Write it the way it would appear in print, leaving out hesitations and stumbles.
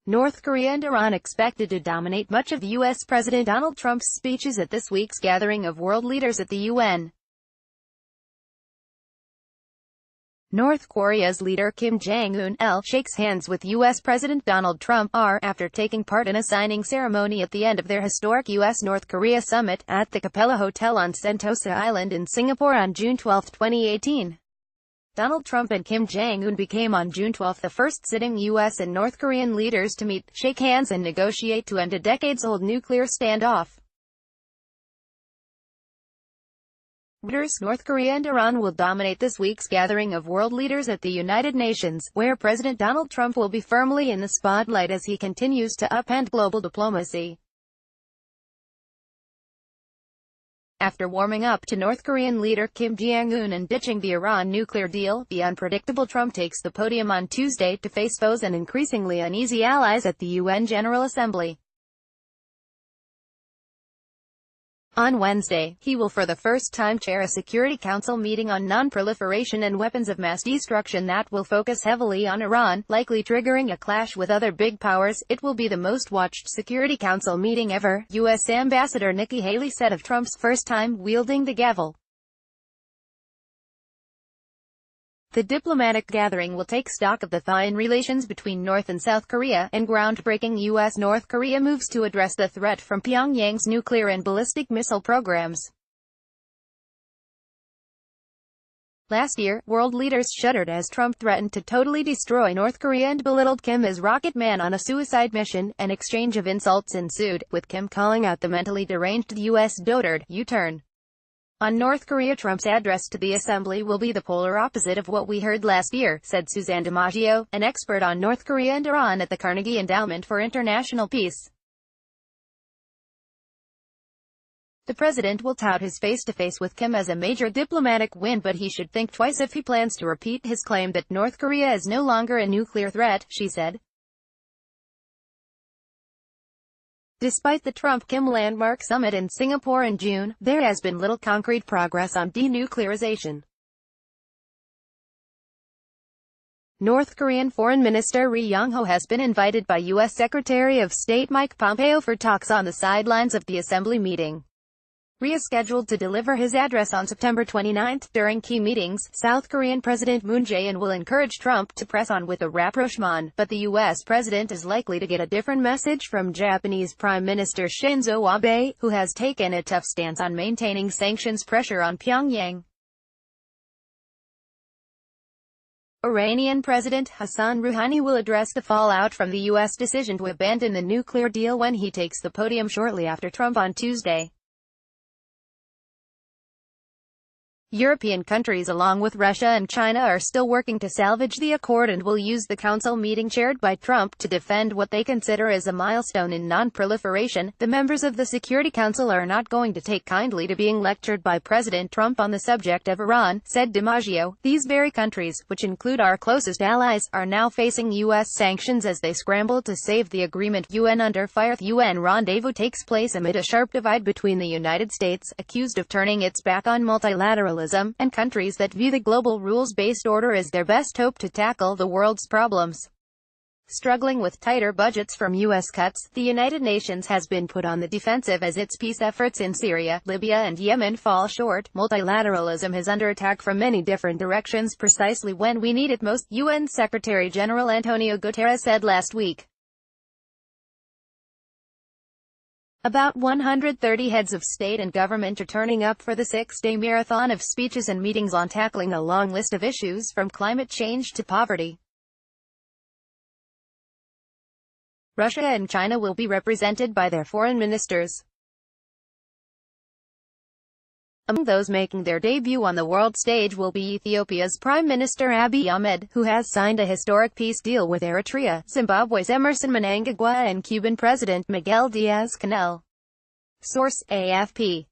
North Korea and Iran expected to dominate much of U.S. President Donald Trump's speeches at this week's gathering of world leaders at the UN. North Korea's leader Kim Jong-un shakes hands with U.S. President Donald Trump after taking part in a signing ceremony at the end of their historic U.S.-North Korea summit at the Capella Hotel on Sentosa Island in Singapore on June 12, 2018. Donald Trump and Kim Jong-un became on June 12 the first sitting U.S. and North Korean leaders to meet, shake hands and negotiate to end a decades-old nuclear standoff. North Korea and Iran will dominate this week's gathering of world leaders at the United Nations, where President Donald Trump will be firmly in the spotlight as he continues to upend global diplomacy. After warming up to North Korean leader Kim Jong-un and ditching the Iran nuclear deal, the unpredictable Trump takes the podium on Tuesday to face foes and increasingly uneasy allies at the UN General Assembly. On Wednesday, he will for the first time chair a Security Council meeting on non-proliferation and weapons of mass destruction that will focus heavily on Iran, likely triggering a clash with other big powers. It will be the most watched Security Council meeting ever, U.S. Ambassador Nikki Haley said of Trump's first time wielding the gavel. The diplomatic gathering will take stock of the thaw in relations between North and South Korea, and groundbreaking U.S.-North Korea moves to address the threat from Pyongyang's nuclear and ballistic missile programs. Last year, world leaders shuddered as Trump threatened to totally destroy North Korea and belittled Kim as Rocket Man on a suicide mission. An exchange of insults ensued, with Kim calling out the mentally deranged U.S. dotard U-turn. On North Korea, Trump's address to the assembly will be the polar opposite of what we heard last year, said Suzanne DiMaggio, an expert on North Korea and Iran at the Carnegie Endowment for International Peace. The president will tout his face-to-face with Kim as a major diplomatic win, but he should think twice if he plans to repeat his claim that North Korea is no longer a nuclear threat, she said. Despite the Trump-Kim landmark summit in Singapore in June, there has been little concrete progress on denuclearization. North Korean Foreign Minister Ri Yong-ho has been invited by U.S. Secretary of State Mike Pompeo for talks on the sidelines of the assembly meeting. Ri is scheduled to deliver his address on September 29. During key meetings, South Korean President Moon Jae-in will encourage Trump to press on with the rapprochement, but the U.S. president is likely to get a different message from Japanese Prime Minister Shinzo Abe, who has taken a tough stance on maintaining sanctions pressure on Pyongyang. Iranian President Hassan Rouhani will address the fallout from the U.S. decision to abandon the nuclear deal when he takes the podium shortly after Trump on Tuesday. European countries along with Russia and China are still working to salvage the accord and will use the council meeting chaired by Trump to defend what they consider as a milestone in non-proliferation. The members of the Security Council are not going to take kindly to being lectured by President Trump on the subject of Iran, said DiMaggio. These very countries, which include our closest allies, are now facing U.S. sanctions as they scramble to save the agreement. UN under fire. UN rendezvous takes place amid a sharp divide between the United States, accused of turning its back on multilateralism, and countries that view the global rules-based order as their best hope to tackle the world's problems. Struggling with tighter budgets from U.S. cuts, the United Nations has been put on the defensive as its peace efforts in Syria, Libya and Yemen fall short. Multilateralism is under attack from many different directions precisely when we need it most, UN Secretary-General Antonio Guterres said last week. About 130 heads of state and government are turning up for the six-day marathon of speeches and meetings on tackling a long list of issues from climate change to poverty. Russia and China will be represented by their foreign ministers. Among those making their debut on the world stage will be Ethiopia's Prime Minister Abiy Ahmed, who has signed a historic peace deal with Eritrea, Zimbabwe's Emmerson Mnangagwa and Cuban President Miguel Diaz-Canel. Source: AFP.